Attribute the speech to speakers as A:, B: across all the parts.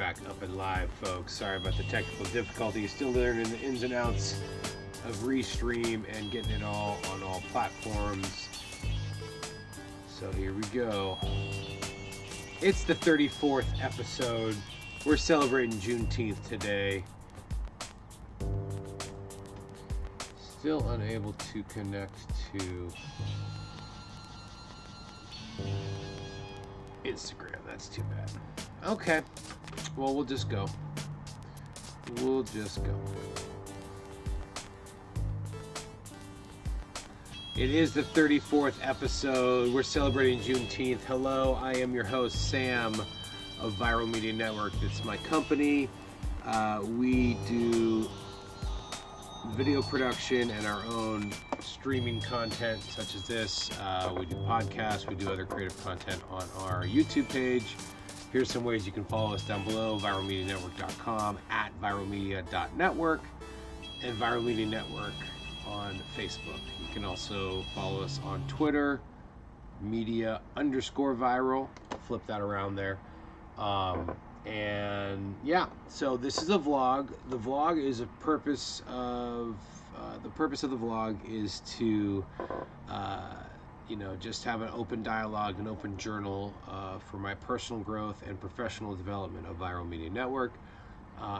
A: back up and live, folks. Sorry about the technical difficulties. Still learning the ins and outs of Restream and getting it all on all platforms. So here we go. It's the 34th episode. We're celebrating Juneteenth today. Still unable to connect to Instagram. That's too bad. Okay. Well, we'll just go. We'll just go. It is the 34th episode. We're celebrating Juneteenth. Hello, I am your host, Sam of Viral Media Network. It's my company. We do video production and our own streaming content such as this. We do podcasts, we do other creative content on our YouTube page. Here's some ways you can follow us down below: viralmedianetwork.com, at viralmedia.network, and Viral Media Network on Facebook. You can also follow us on Twitter, media_viral. Flip that around there. And yeah, so this is a vlog. The vlog is the purpose of the vlog is to just have an open dialogue, an open journal for my personal growth and professional development of Viral Media Network.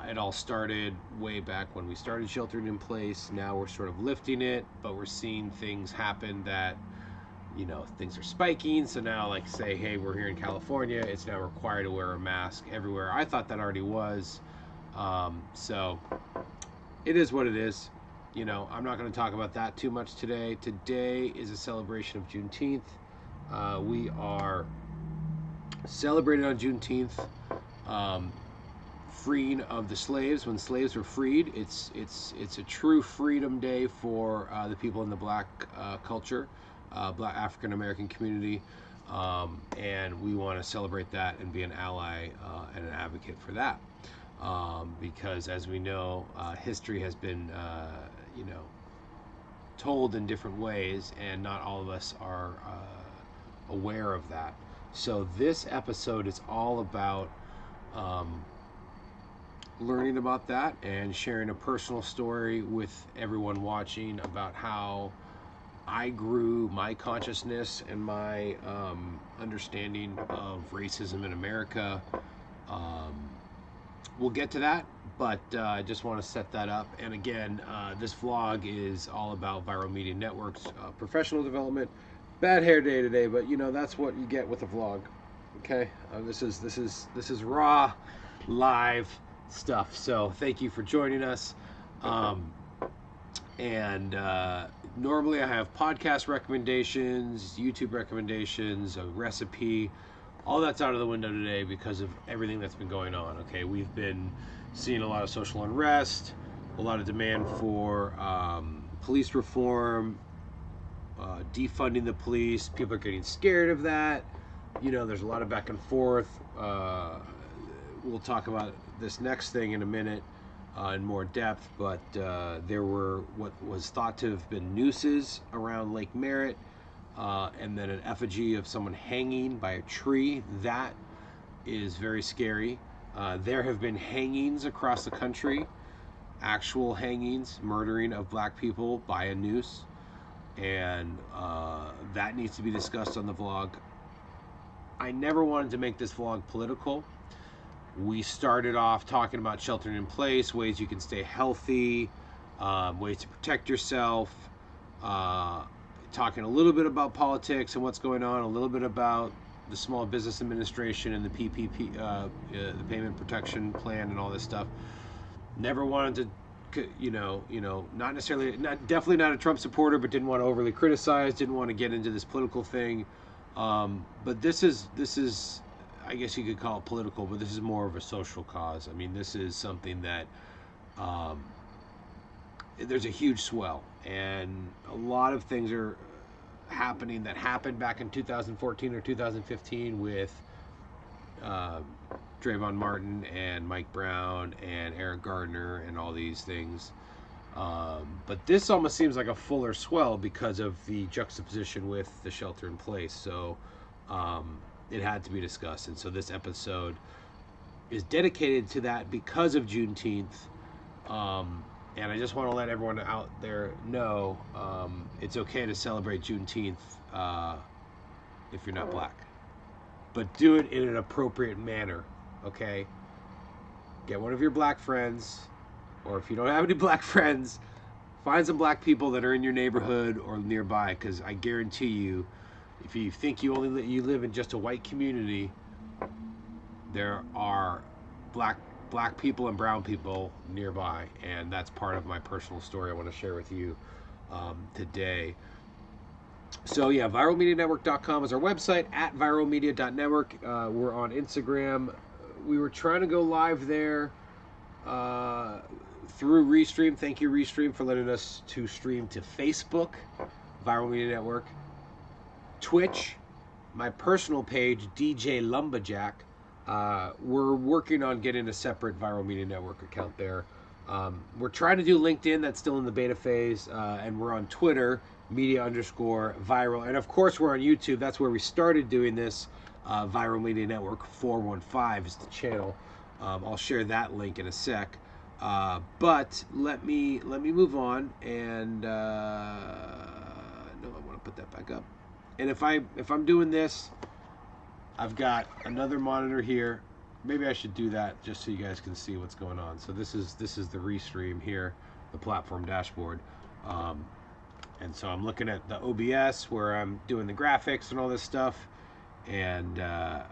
A: It all started way back when we started Sheltered in Place. Now we're sort of lifting it, but we're seeing things happen that things are spiking. So now, like, say, hey, we're here in California, it's now required to wear a mask everywhere. I thought that already was. So it is what it is. I'm not going to talk about that too much today. Today is a celebration of Juneteenth. We are celebrating on Juneteenth, freeing of the slaves. When slaves were freed, it's a true freedom day for the people in the black culture. Black African American community, and we want to celebrate that and be an ally and an advocate for that, because as we know, history has been told in different ways, and not all of us are aware of that. So this episode is all about learning about that and sharing a personal story with everyone watching about how I grew my consciousness and my understanding of racism in America. We'll get to that, but I just want to set that up. And again, this vlog is all about Viral Media Network's professional development. Bad hair day today, but that's what you get with a vlog. Okay, this is raw, live stuff. So thank you for joining us. Normally I have podcast recommendations, YouTube recommendations, a recipe. All that's out of the window today because of everything that's been going on. Okay, we've been seeing a lot of social unrest, a lot of demand for police reform, defunding the police. People are getting scared of that. There's a lot of back and forth. We'll talk about this next thing in a minute. In more depth, but there were what was thought to have been nooses around Lake Merritt, and then an effigy of someone hanging by a tree. That is very scary. There have been hangings across the country, actual hangings, murdering of black people by a noose, and that needs to be discussed on the vlog. I never wanted to make this vlog political. We started off talking about sheltering in place, ways you can stay healthy, ways to protect yourself, talking a little bit about politics and what's going on, a little bit about the Small Business Administration and the PPP, the Payment Protection Plan and all this stuff. Never wanted to, not necessarily, definitely not a Trump supporter, but didn't want to overly criticize, didn't want to get into this political thing. But this is, I guess you could call it political, but this is more of a social cause. I mean, this is something that there's a huge swell, and a lot of things are happening that happened back in 2014 or 2015 with Trayvon Martin and Mike Brown and Eric Gardner and all these things. But this almost seems like a fuller swell because of the juxtaposition with the shelter in place. So it had to be discussed. And so this episode is dedicated to that because of Juneteenth. And I just want to let everyone out there know it's okay to celebrate Juneteenth if you're not black. But do it in an appropriate manner, okay? Get one of your black friends, or if you don't have any black friends, find some black people that are in your neighborhood or nearby, because I guarantee you, if you think you live in just a white community, there are black people and brown people nearby, and that's part of my personal story I want to share with you today. So yeah, viralmedianetwork.com is our website, at viralmedia.network. We're on Instagram. We were trying to go live there through Restream. Thank you, Restream, for letting us to stream to Facebook, Viral Media Network, Twitch, my personal page, DJ Lumberjack. We're working on getting a separate Viral Media Network account there. We're trying to do LinkedIn. That's still in the beta phase. And we're on Twitter, media_viral. And of course, we're on YouTube. That's where we started doing this. Viral Media Network 415 is the channel. I'll share that link in a sec. But let me move on. And no, I want to put that back up. And if I'm doing this, I've got another monitor here. Maybe I should do that just so you guys can see what's going on. So this is the Restream here, the platform dashboard. And so I'm looking at the OBS where I'm doing the graphics and all this stuff. And I'm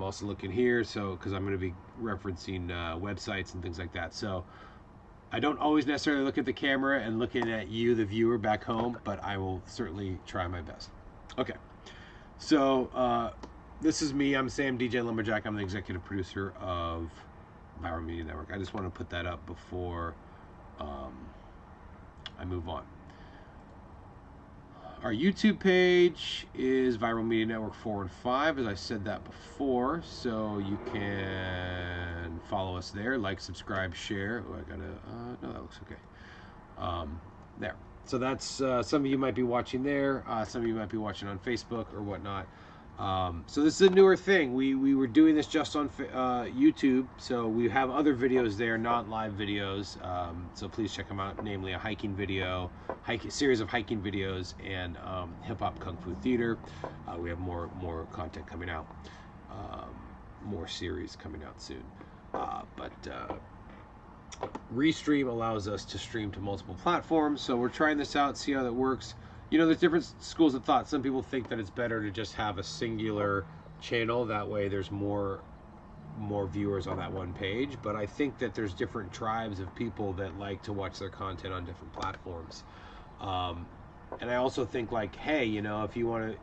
A: also looking here, so because I'm going to be referencing websites and things like that. So I don't always necessarily look at the camera and looking at you, the viewer, back home, but I will certainly try my best. Okay. So this is me. I'm Sam, DJ Lumberjack. I'm the executive producer of Viral Media Network. I just want to put that up before I move on. Our YouTube page is Viral Media Network 415, as I said that before. So you can follow us there, like, subscribe, share. Oh, I gotta, no, that looks okay. There. So that's, some of you might be watching there. Some of you might be watching on Facebook or whatnot. So this is a newer thing. We were doing this just on YouTube, so we have other videos there, not live videos. So please check them out, namely a hiking video, series of hiking videos, and hip-hop kung fu theater. We have more content coming out, more series coming out soon. Restream allows us to stream to multiple platforms, so we're trying this out, see how that works. You know, there's different schools of thought. Some people think that it's better to just have a singular channel. That way there's more viewers on that one page. But I think that there's different tribes of people that like to watch their content on different platforms. And I also think, like, hey, you know, if you want to,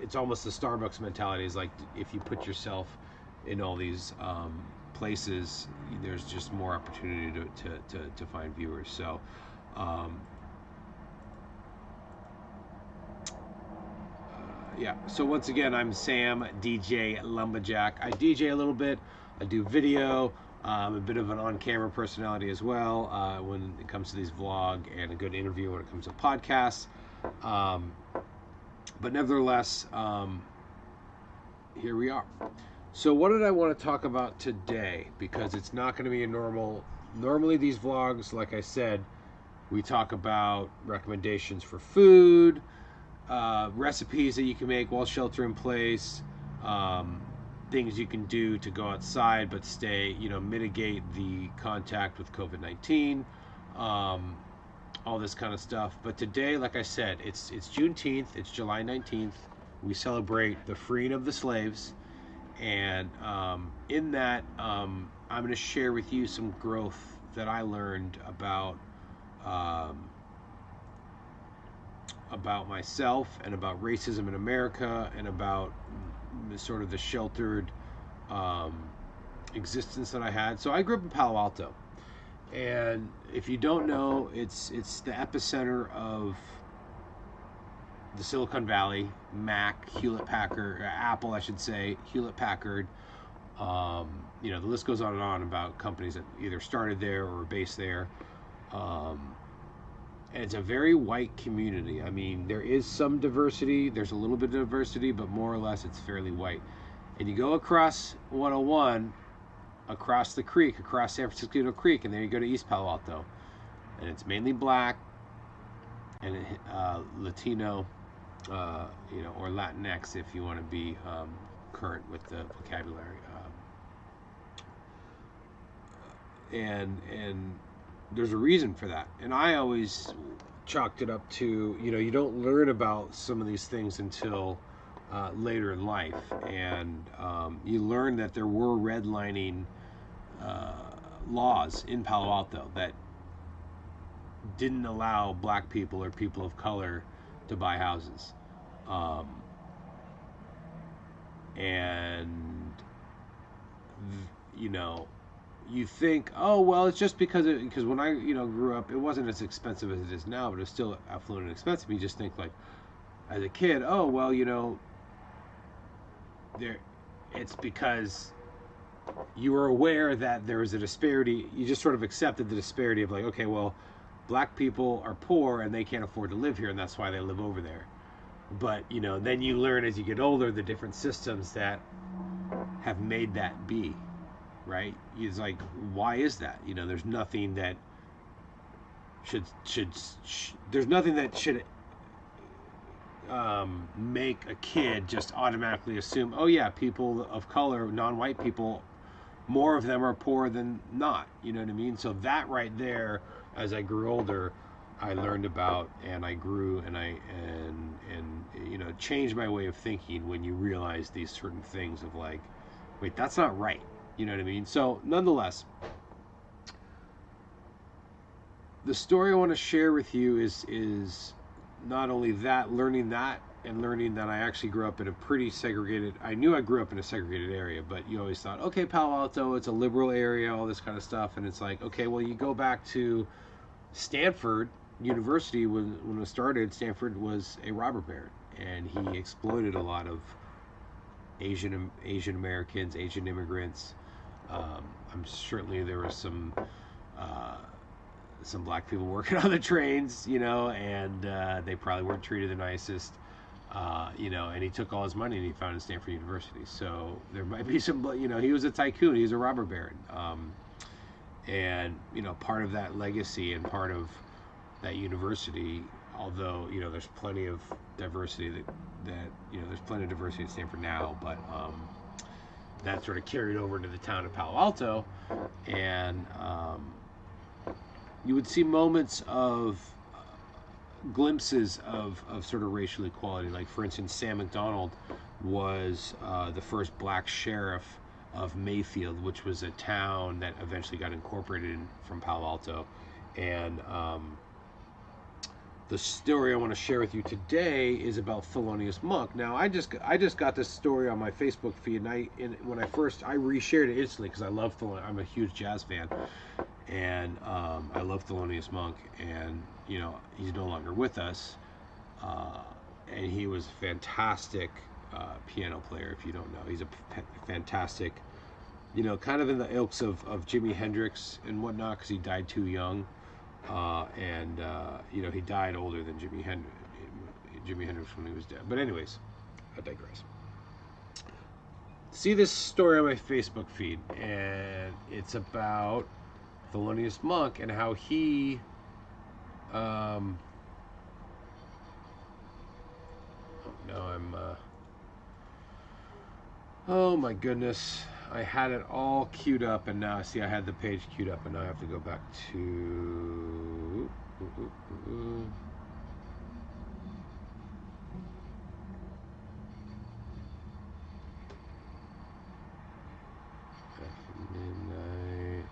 A: it's almost the Starbucks mentality. Is like, if you put yourself in all these places, there's just more opportunity to find viewers. So yeah, so once again, I'm Sam, DJ Lumberjack. I DJ a little bit, I do video, I'm a bit of an on-camera personality as well when it comes to these vlog, and a good interview when it comes to podcasts. But nevertheless, here we are. So what did I want to talk about today? Because it's not going to be a normally these vlogs, like I said, we talk about recommendations for food, recipes that you can make while shelter in place, things you can do to go outside but stay, you know, mitigate the contact with COVID-19, all this kind of stuff. But today, like I said, it's Juneteenth, it's July 19th. We celebrate the freeing of the slaves, and in that, I'm going to share with you some growth that I learned about myself and about racism in America and about sort of the sheltered existence that I had. So I grew up in Palo Alto, and if you don't know, it's the epicenter of the Silicon Valley, Mac, Hewlett Packard, Apple, I should say, Hewlett Packard. You know, the list goes on and on about companies that either started there or were based there. And it's a very white community. I mean, there is some diversity. There's a little bit of diversity, but more or less it's fairly white. And you go across 101, across the creek, across San Francisco Creek, and then you go to East Palo Alto, and it's mainly black and Latino, or Latinx if you want to be current with the vocabulary. And there's a reason for that. And I always chalked it up to, you don't learn about some of these things until later in life. And you learn that there were redlining laws in Palo Alto that didn't allow black people or people of color to buy houses. And, you think, oh, well, it's just because when I, grew up, it wasn't as expensive as it is now, but it's still affluent and expensive. You just think, like, as a kid, oh, well, it's because you were aware that there was a disparity. You just sort of accepted the disparity of, like, okay, well, black people are poor and they can't afford to live here, and that's why they live over there. But, then you learn as you get older the different systems that have made that be. Right? It's like, why is that? There's nothing that should make a kid just automatically assume, oh yeah, people of color, non-white people, more of them are poor than not. You know what I mean? So that right there, as I grew older, I learned about, and I grew, and changed my way of thinking when you realize these certain things of, like, wait, that's not right. You know what I mean? So, nonetheless, the story I want to share with you is not only that, learning that, and learning that I actually grew up in a pretty segregated, I knew I grew up in a segregated area, but you always thought, okay, Palo Alto, it's a liberal area, all this kind of stuff, and it's like, okay, well, you go back to Stanford University, when it started, Stanford was a robber baron, and he exploited a lot of Asian Americans, Asian immigrants. I'm certainly there was some black people working on the trains, and they probably weren't treated the nicest, and he took all his money and he founded Stanford University. So there might be some, he was a tycoon, he was a robber baron, and part of that legacy and part of that university, although there's plenty of diversity that there's plenty of diversity at Stanford now, but that sort of carried over into the town of Palo Alto, and you would see moments of glimpses of sort of racial equality. Like, for instance, Sam McDonald was the first black sheriff of Mayfield, which was a town that eventually got incorporated from Palo Alto. And the story I want to share with you today is about Thelonious Monk. Now, I just got this story on my Facebook feed, and when I reshared it instantly because I love Thelonious. I'm a huge jazz fan, and I love Thelonious Monk, and he's no longer with us, and he was a fantastic piano player. If you don't know, he's a fantastic, kind of in the ilks of Jimi Hendrix and whatnot, because he died too young. And he died older than Jimi Hendrix when he was dead. But anyways, I digress. See this story on my Facebook feed, and it's about Thelonious Monk and how he oh my goodness, I had it all queued up, and now see I had the page queued up, and now I have to go back to midnight.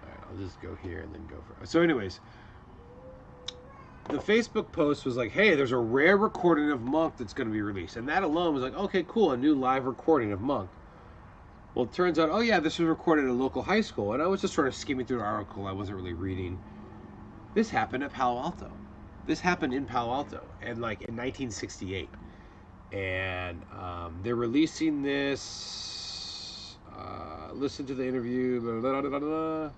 A: Alright, I'll just go here and then go for. So anyways, the Facebook post was like, hey, there's a rare recording of Monk that's going to be released. And that alone was like, okay, cool, a new live recording of Monk. Well, it turns out, oh yeah, this was recorded at a local high school. And I was just sort of skimming through the article. I wasn't really reading. This happened at Palo Alto. This happened in Palo Alto, and like in 1968. And they're releasing this. Listen to the interview. Blah, blah, blah, blah.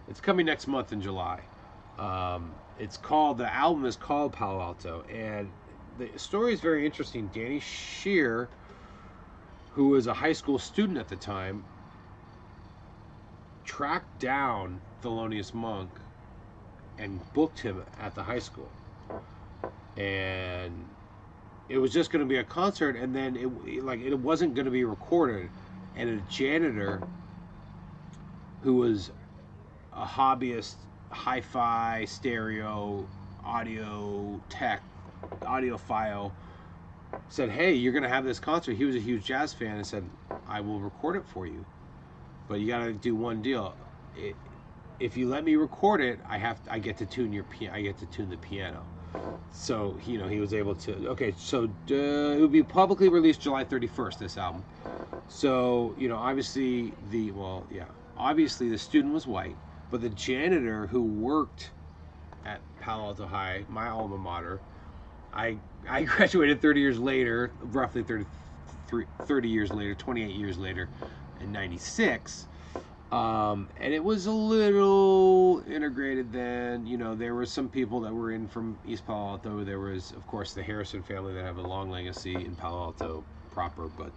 A: It's coming next month in July. The album is called Palo Alto, and the story is very interesting. Danny Shear, who was a high school student at the time, tracked down Thelonious Monk and booked him at the high school. And it was just going to be a concert, and then it wasn't going to be recorded. And a janitor who was a hobbyist, hi-fi, stereo, audio tech, audiophile, said, "Hey, you're going to have this concert." He was a huge jazz fan and said, "I will record it for you, but you got to do one deal. If you let me record it, I get to tune the piano." So he was able to. Okay, so it would be publicly released July 31st. This album. So obviously the student was white, but the janitor who worked at Palo Alto High, my alma mater, I graduated 30 years later, roughly 30 years later, 28 years later, in '96. And it was a little integrated then. There were some people that were in from East Palo Alto. There was, of course, the Harrison family that have a long legacy in Palo Alto proper. But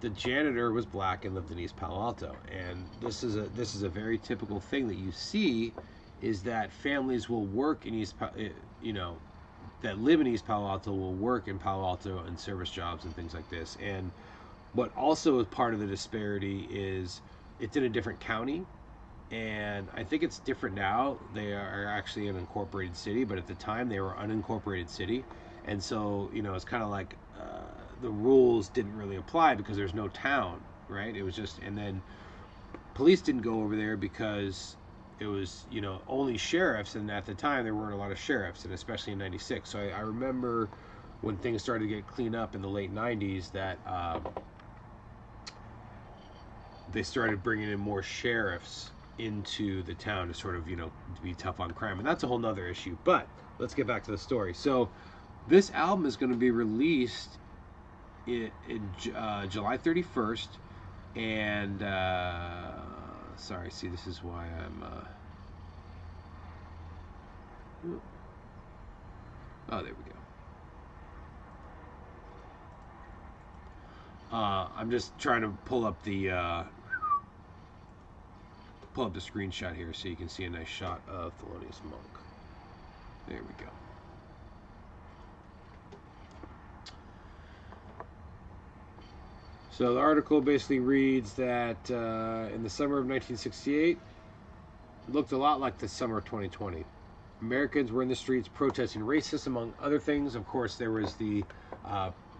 A: the janitor was black and lived in East Palo Alto. And this is a very typical thing that you see, is that families will work in that live in East Palo Alto will work in Palo Alto and service jobs and things like this. And what also is part of the disparity is it's in a different county, and I think it's different now. They are actually an incorporated city, but at the time they were unincorporated city, and so it's kind of like the rules didn't really apply because there's no town, right? It was just, and then police didn't go over there because it was only sheriffs, and at the time there weren't a lot of sheriffs, and especially in '96. So I remember when things started to get cleaned up in the late '90s that they started bringing in more sheriffs into the town to sort of, to be tough on crime. And that's a whole nother issue. But let's get back to the story. So this album is going to be released in July 31st. And, sorry, see, this is why I'm, oh, there we go. I'm just trying to pull up the screenshot here so you can see a nice shot of Thelonious Monk. There we go. So the article basically reads that in the summer of 1968, it looked a lot like the summer of 2020. Americans were in the streets protesting racism, among other things. Of course, there was the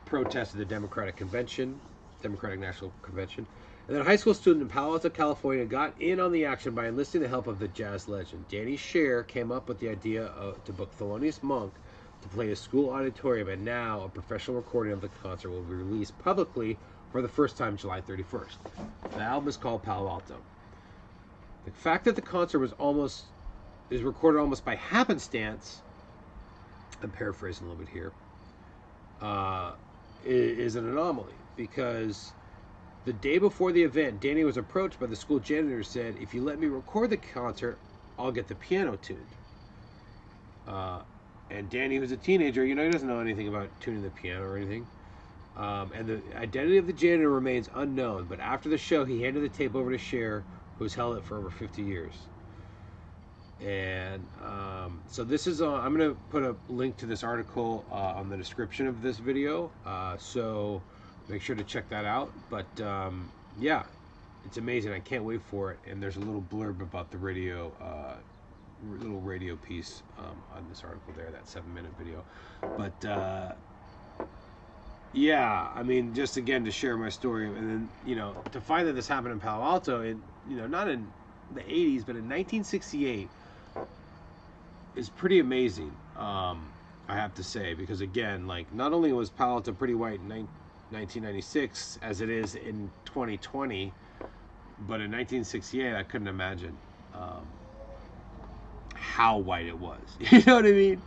A: protest of the Democratic National Convention. And then a high school student in Palo Alto, California got in on the action by enlisting the help of the jazz legend. Danny Shear came up with the idea to book Thelonious Monk to play a school auditorium, and now a professional recording of the concert will be released publicly for the first time July 31st. The album is called Palo Alto. The fact that the concert is recorded almost by happenstance, I'm paraphrasing a little bit here, is an anomaly, because the day before the event, Danny was approached by the school janitor who said, "If you let me record the concert, I'll get the piano tuned." And Danny, who's a teenager, he doesn't know anything about tuning the piano or anything. And the identity of the janitor remains unknown, but after the show, he handed the tape over to Cher, who's held it for over 50 years. And so this is I'm going to put a link to this article on the description of this video, so make sure to check that out. But yeah, it's amazing. I can't wait for it. And there's a little blurb about the radio piece on this article there, that 7-minute video. But yeah, I mean, just again to share my story, and then to find that this happened in Palo Alto, not in the 80s, but in 1968, is pretty amazing. I have to say, because again, not only was Palo Alto pretty white in 1996 as it is in 2020, but in 1968, I couldn't imagine how white it was. You know what I mean?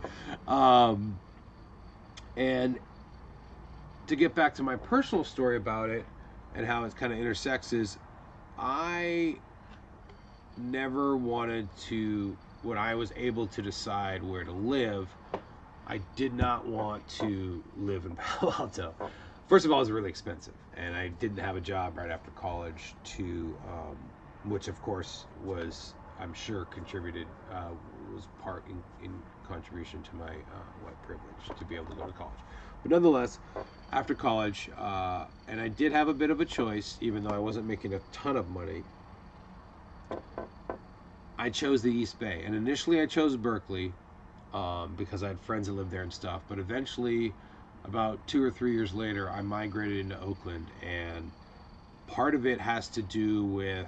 A: And to get back to my personal story about it and how it kind of intersects is, I never wanted to when I was able to decide where to live, I did not want to live in Palo Alto. First of all, it was really expensive, and I didn't have a job right after college which of course was, I'm sure, contributed, was part in contribution to my white privilege to be able to go to college. But nonetheless, after college, and I did have a bit of a choice, even though I wasn't making a ton of money, I chose the East Bay. And initially I chose Berkeley because I had friends that lived there and stuff. But eventually, about 2 or 3 years later, I migrated into Oakland. And part of it has to do with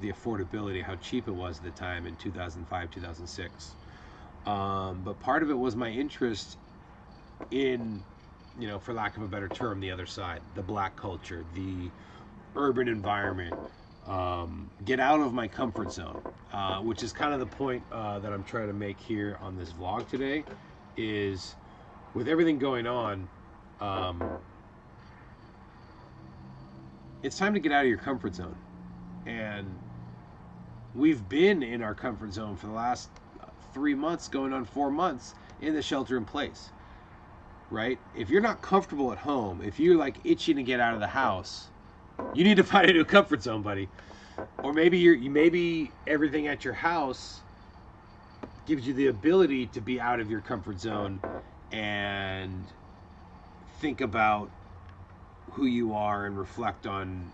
A: the affordability, how cheap it was at the time in 2005, 2006. But part of it was my interest in, for lack of a better term, the other side, the black culture, the urban environment, get out of my comfort zone, which is kind of the point that I'm trying to make here on this vlog today, is with everything going on, it's time to get out of your comfort zone. And we've been in our comfort zone for the last 3 months, going on 4 months in the shelter in place, right? If you're not comfortable at home, if you're like itching to get out of the house, you need to find a new comfort zone, buddy. Or maybe everything at your house gives you the ability to be out of your comfort zone and think about who you are and reflect on,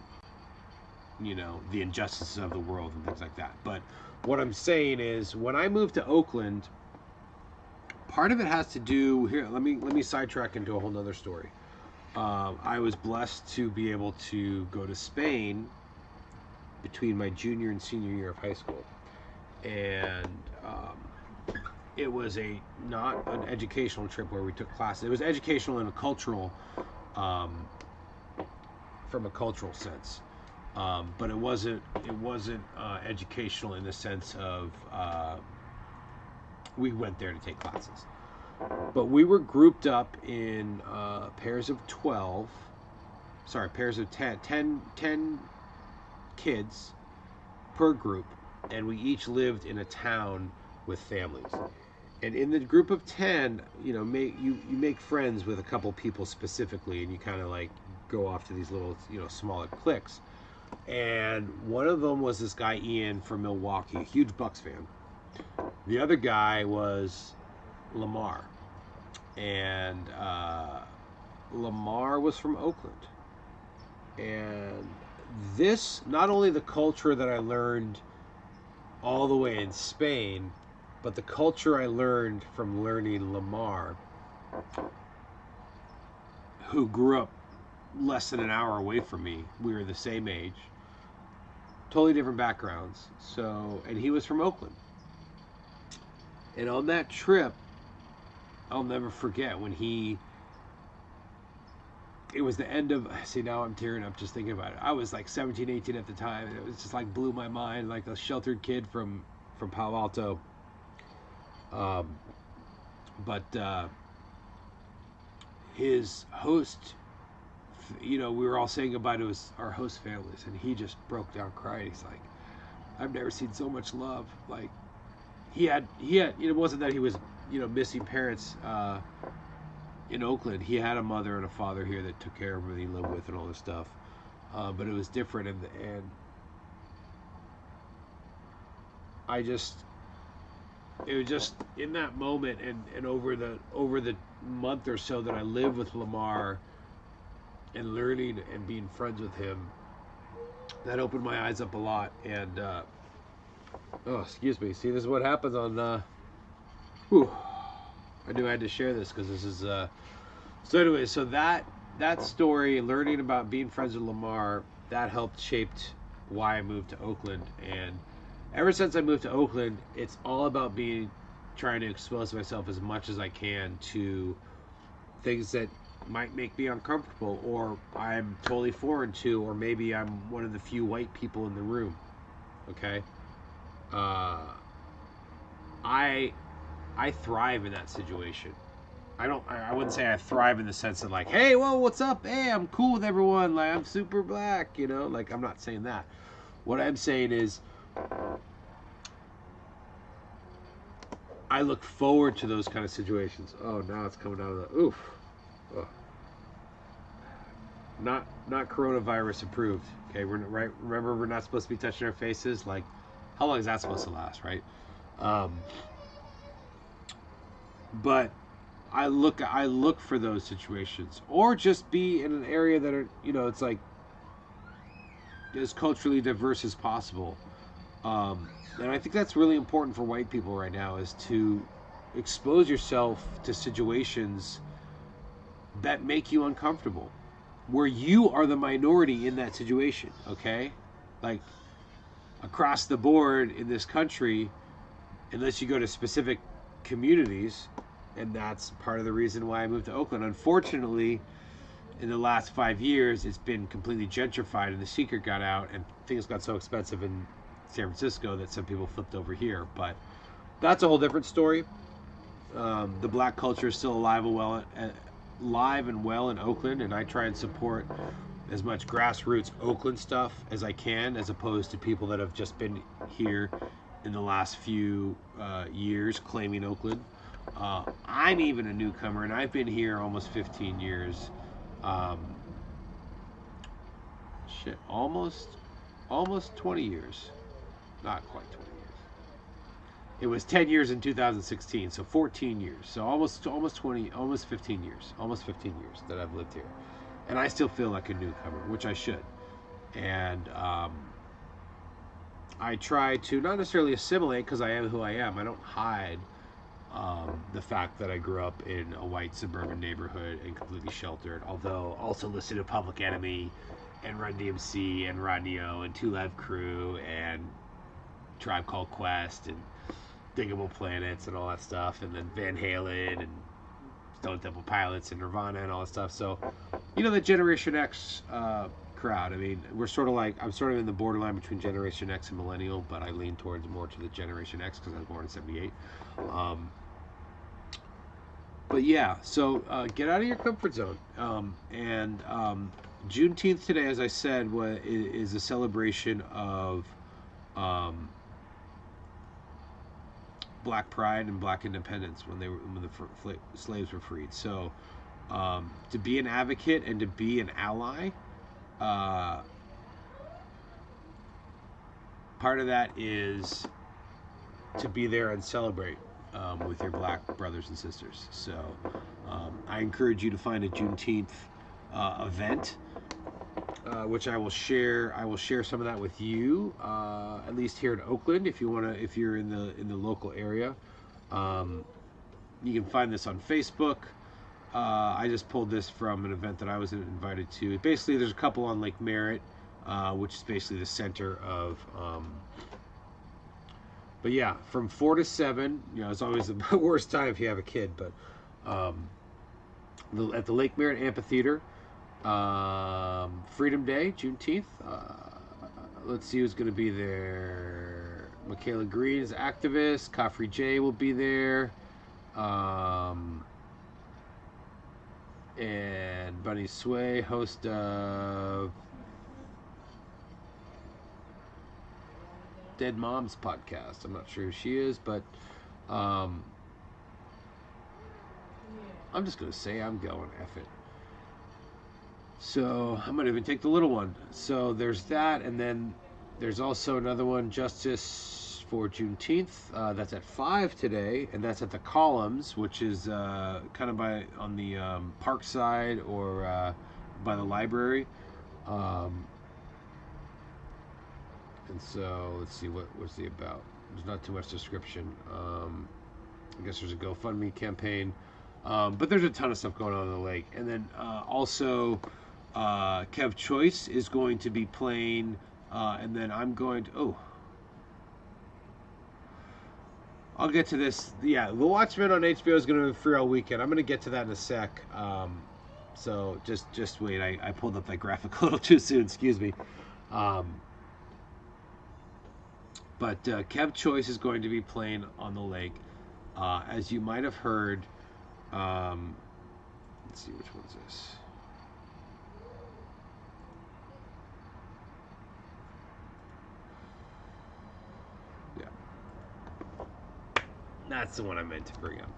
A: the injustices of the world and things like that. But what I'm saying is, when I moved to Oakland, part of it has to do here. Let me sidetrack into a whole nother story. I was blessed to be able to go to Spain between my junior and senior year of high school, and it was not an educational trip where we took classes. It was educational and a cultural, from a cultural sense, but it wasn't educational in the sense of we went there to take classes. But we were grouped up in pairs of 10 kids per group, and we each lived in a town with families. And in the group of 10, you make friends with a couple people specifically, and you kind of like go off to these little, smaller cliques. And one of them was this guy Ian from Milwaukee, a huge Bucks fan. The other guy was Lamar, and Lamar was from Oakland. And this, not only the culture that I learned all the way in Spain, but the culture I learned from learning Lamar, who grew up less than an hour away from me. We were the same age, totally different backgrounds. And he was from Oakland. And on that trip, I'll never forget when it was the end of, see, now I'm tearing up just thinking about it. I was like 17, 18 at the time, and it was just like blew my mind, like a sheltered kid from Palo Alto. But his host, we were all saying goodbye to our host families, and he just broke down crying. He's like, I've never seen so much love. Like, he had, it wasn't that he was, missing parents in Oakland. He had a mother and a father here that took care of him and he lived with and all this stuff. But it was different, and it was just in that moment, and over the month or so that I lived with Lamar and learning and being friends with him, that opened my eyes up a lot. And oh, excuse me. See, this is what happens on I knew I had to share this because this is so anyway, so that story, learning about being friends with Lamar, that helped shaped why I moved to Oakland. And ever since I moved to Oakland, it's all about trying to expose myself as much as I can to things that might make me uncomfortable, or I'm totally foreign to, or maybe I'm one of the few white people in the room. Okay? I thrive in that situation. I wouldn't say I thrive in the sense of like, hey, whoa, what's up? Hey, I'm cool with everyone. Like, I'm super black, like, I'm not saying that. What I'm saying is, I look forward to those kind of situations. Oh, now it's coming out of the oof. Oh. Not coronavirus approved. Okay, we're right. Remember, we're not supposed to be touching our faces. Like, how long is that supposed to last, right? But I look for those situations, or just be in an area that are, it's like as culturally diverse as possible. And I think that's really important for white people right now, is to expose yourself to situations that make you uncomfortable, where you are the minority in that situation. Okay, like across the board in this country, unless you go to specific communities, and that's part of the reason why I moved to Oakland. Unfortunately, in the last 5 years, it's been completely gentrified, and the secret got out, and things got so expensive in San Francisco that some people flipped over here. But that's a whole different story. The black culture is still alive and well in Oakland, and I try and support as much grassroots Oakland stuff as I can, as opposed to people that have just been here in the last few years claiming Oakland. I'm even a newcomer, and I've been here almost 15 years. Almost 20 years. Not quite 20 years. It was 10 years in 2016, so 14 years. So almost 20, almost 15 years. Almost 15 years that I've lived here. And I still feel like a newcomer, which I should. And I try to not necessarily assimilate, because I am who I am. I don't hide the fact that I grew up in a white suburban neighborhood and completely sheltered, although also listened to Public Enemy and Run DMC and Rodney-O and Two Live Crew and Tribe Called Quest and Diggable Planets and all that stuff, and then Van Halen and Stone Temple Pilots and Nirvana and all that stuff. So, the Generation X crowd. I mean, I'm sort of in the borderline between Generation X and Millennial, but I lean towards more to the Generation X because I was born in '78. But yeah, so get out of your comfort zone. And Juneteenth today, as I said, is a celebration of Black pride and Black independence when the slaves were freed. So to be an advocate and to be an ally, part of that is to be there and celebrate with your Black brothers and sisters. So I encourage you to find a Juneteenth event, which I will share. I will share some of that with you, at least here in Oakland. If you're in the local area, you can find this on Facebook. I just pulled this from an event that I was invited to. Basically, there's a couple on Lake Merritt, which is basically the center of. But yeah, from 4 to 7, it's always the worst time if you have a kid. But at the Lake Merritt Amphitheater, Freedom Day, Juneteenth. Let's see who's going to be there. Michaela Green is activist. Coffrey J will be there. And Bunny Sway, host of Dead Moms podcast. I'm not sure who she is, but I'm just going to say I'm going. F it. So I might even take the little one. So there's that, and then there's also another one, Justice for Juneteenth. That's at 5 today, and that's at the Columns, which is kind of on the park side or by the library. And so let's see, what's the about? There's not too much description. I guess there's a GoFundMe campaign, but there's a ton of stuff going on in the lake. And then also Kev Choice is going to be playing, and then I'm going to I'll get to this. Yeah, The Watchmen on HBO is going to be free all weekend. I'm going to get to that in a sec. So just wait. I pulled up that graphic a little too soon. Excuse me. But Kev Choice is going to be playing on the lake. As you might have heard, let's see, which one's this? Yeah. That's the one I meant to bring up.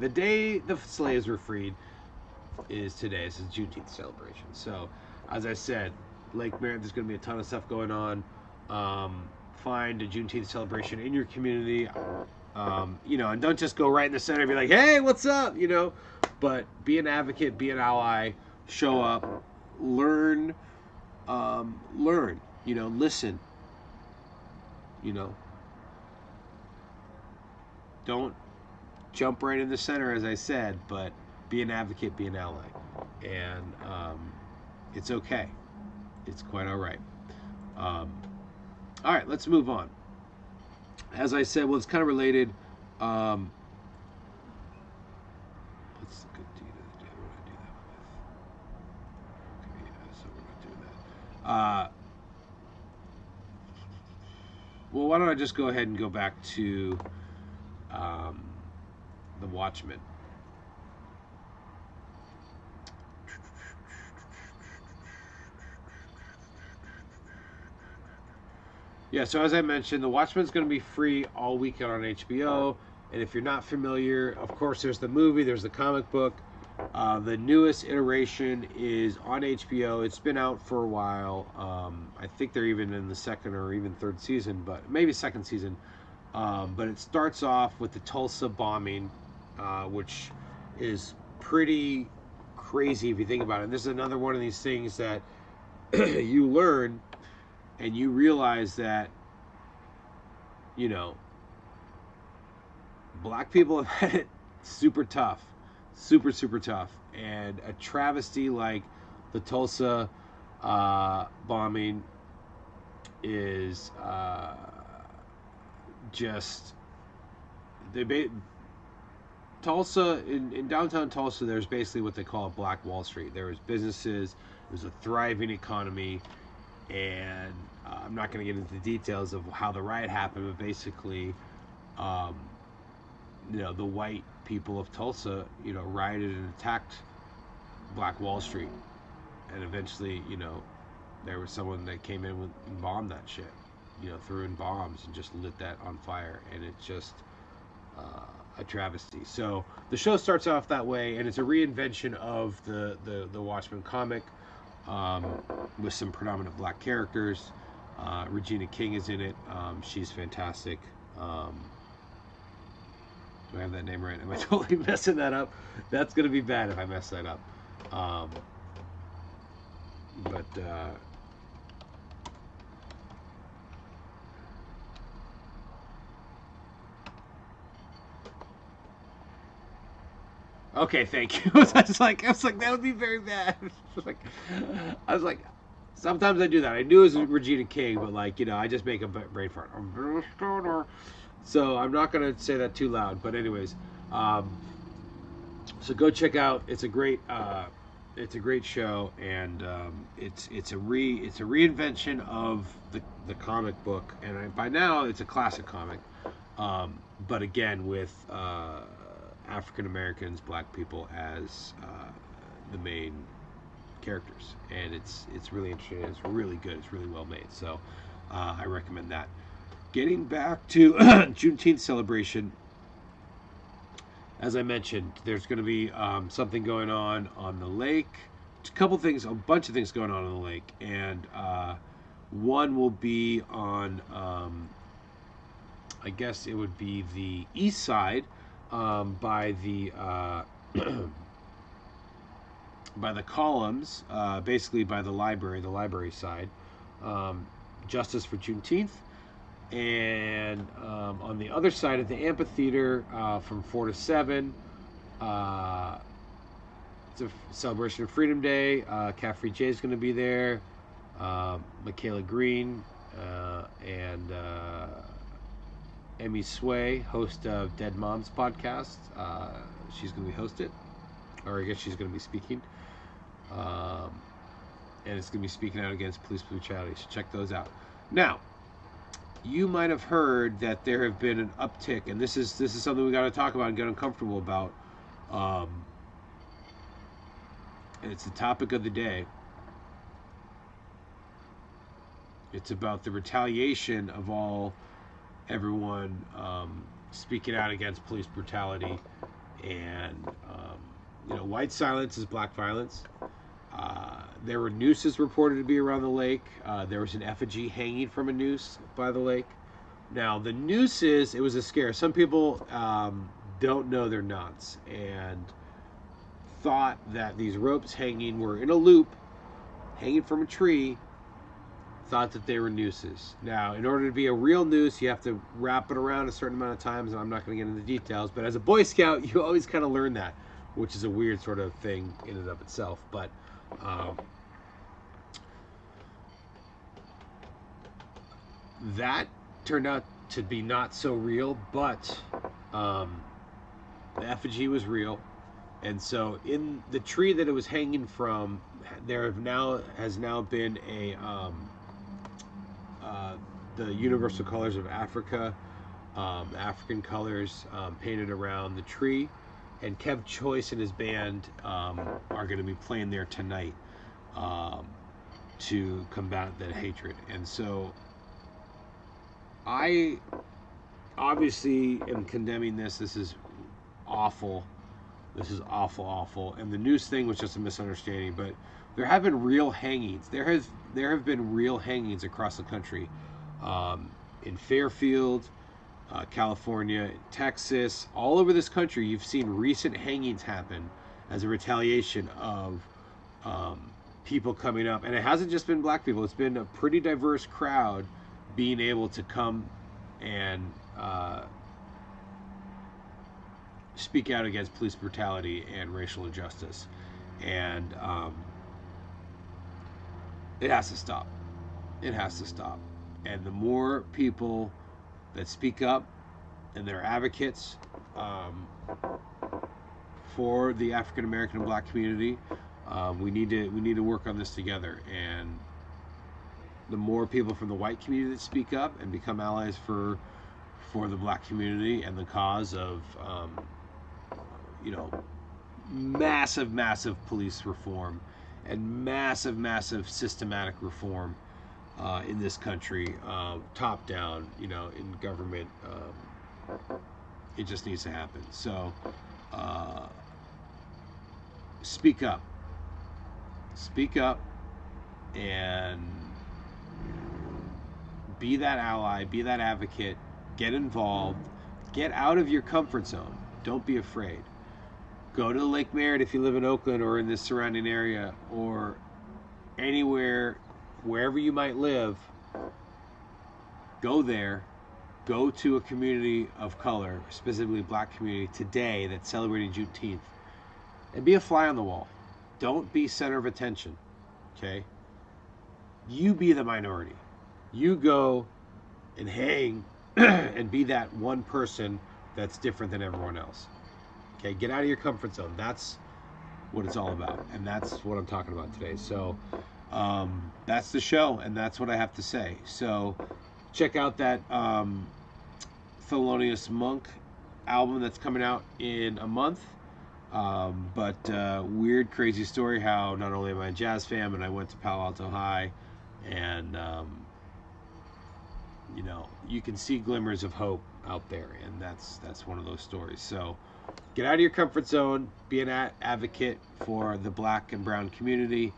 A: The day the slaves were freed is today. This is Juneteenth celebration. So, as I said, Lake Merritt, there's going to be a ton of stuff going on. Find a Juneteenth celebration in your community. And don't just go right in the center and be like, hey, what's up? But be an advocate, be an ally, show up, learn, listen, don't jump right in the center, as I said, but be an advocate, be an ally. And it's okay. It's quite all right. All right, let's move on. As I said, well, it's kind of related. What's the good deed of the day? What do I do that with? Okay, yeah, so we're not doing that. Well, why don't I just go ahead and go back to the Watchmen. Yeah, so as I mentioned, The Watchmen's going to be free all weekend on HBO. And if you're not familiar, of course, there's the movie, there's the comic book. The newest iteration is on HBO. It's been out for a while. I think they're even in the second or even third season, but maybe second season. But it starts off with the Tulsa bombing, which is pretty crazy if you think about it. And this is another one of these things that you learn and you realize that, black people have had it super tough. Super, super tough. And a travesty like the Tulsa bombing is just... Tulsa, in downtown Tulsa, there's basically what they call a Black Wall Street. There was businesses, it was a thriving economy, and I'm not going to get into the details of how the riot happened, but basically, the white people of Tulsa, rioted and attacked Black Wall Street, and eventually, there was someone that came in and bombed that shit, threw in bombs and just lit that on fire, and it's just a travesty. So the show starts off that way, and it's a reinvention of the Watchmen comic, with some predominant black characters. Regina King is in it. She's fantastic. Do I have that name right? Am I totally messing that up? That's going to be bad if I mess that up. Okay, thank you. I was like, that would be very bad. I was like, sometimes I do that. I knew it was Regina King, but I just make a brain fart. So I'm not gonna say that too loud. But anyways, so go check out. It's a great show, and it's a reinvention of the comic book, and by now it's a classic comic. But again, with African Americans, black people as the main characters, and it's really interesting. It's really good. It's really well made. So I recommend that. Getting back to Juneteenth celebration, as I mentioned, there's going to be something going on the lake. A bunch of things going on the lake, and one will be on, I guess it would be the east side, by the by the columns, basically by the library side, Justice for Juneteenth. And on the other side of the amphitheater, from 4 to 7, it's a celebration of Freedom Day. Caffrey J is going to be there. Michaela Green and Emmy Sway, host of Dead Moms podcast. She's going to be hosted, or I guess she's going to be speaking. And it's going to be speaking out against police brutality. So check those out. Now, you might have heard that there have been an uptick, and this is something we got to talk about and get uncomfortable about. And it's the topic of the day. It's about the retaliation of everyone speaking out against police brutality. And, white silence is black violence. There were nooses reported to be around the lake. There was an effigy hanging from a noose by the lake. Now, the nooses, it was a scare. Some people don't know their knots and thought that these ropes hanging were in a loop, hanging from a tree, thought that they were nooses. Now, in order to be a real noose, you have to wrap it around a certain amount of times, and I'm not going to get into the details, but as a Boy Scout, you always kind of learn that, which is a weird sort of thing in and of itself. But that turned out to be not so real, but the effigy was real. And so in the tree that it was hanging from, there has now been the universal colors of Africa, African colors painted around the tree. And Kev Choice and his band are going to be playing there tonight to combat that hatred. And so I obviously am condemning this. This is awful. This is awful, awful. And the news thing was just a misunderstanding, but there have been real hangings. There have been real hangings across the country, in Fairfield, California, Texas, all over this country. You've seen recent hangings happen as a retaliation of people coming up, and it hasn't just been black people. It's been a pretty diverse crowd being able to come and speak out against police brutality and racial injustice. And it has to stop. It has to stop. And the more people that speak up and they're advocates for the African American and black community, we need to work on this together. And the more people from the white community that speak up and become allies for the black community and the cause of massive police reform and massive systematic reform in this country, top down, in government, it just needs to happen. So speak up, and be that ally, be that advocate, get involved, get out of your comfort zone. Don't be afraid. Go to Lake Merritt if you live in Oakland or in this surrounding area, or anywhere, wherever you might live. Go there. Go to a community of color, specifically black community, today that's celebrating Juneteenth, and be a fly on the wall. Don't be center of attention, okay? You be the minority. You go and hang and be that one person that's different than everyone else. Okay, get out of your comfort zone. That's what it's all about, and that's what I'm talking about today. So that's the show, and that's what I have to say. So check out that Thelonious Monk album that's coming out in a month. But weird, crazy story how not only am I a jazz fan, but I went to Palo Alto High, and you can see glimmers of hope out there, and that's one of those stories. So get out of your comfort zone, be an advocate for the black and brown community,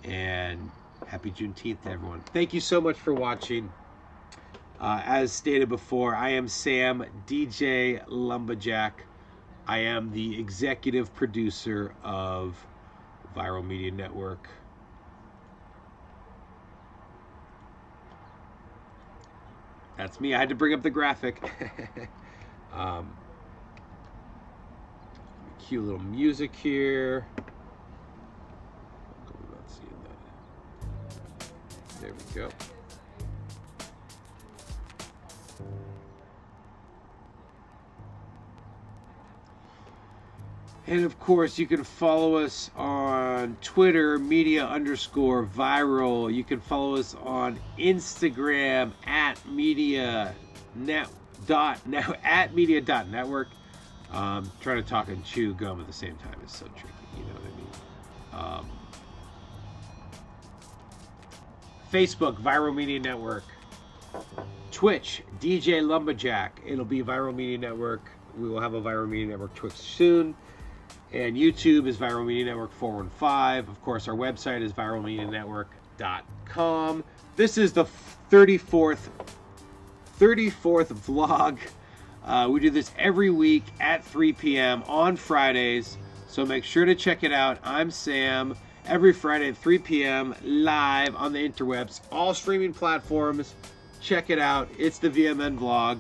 A: and happy Juneteenth to everyone. Thank you so much for watching. As stated before, I am Sam DJ Lumberjack. I am the executive producer of Viral Media Network. That's me. I had to bring up the graphic. Cute little music here. I'm not seeing that. There we go. And of course, you can follow us on Twitter, media_viral. You can follow us on Instagram at media.network. Trying to talk and chew gum at the same time is so tricky, you know what I mean? Facebook, Viral Media Network. Twitch, DJ Lumberjack. It'll be Viral Media Network. We will have a Viral Media Network Twitch soon. And YouTube is Viral Media Network 415. Of course, our website is viralmedianetwork.com. This is the 34th vlog. We do this every week at 3 p.m. on Fridays. So make sure to check it out. I'm Sam. Every Friday at 3 p.m. live on the interwebs. All streaming platforms. Check it out. It's the VMN vlog.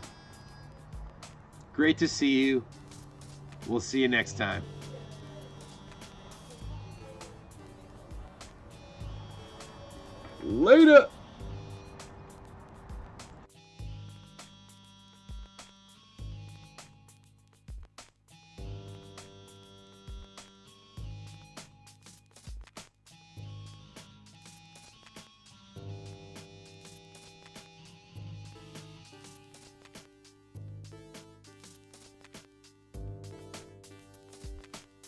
A: Great to see you. We'll see you next time. Later.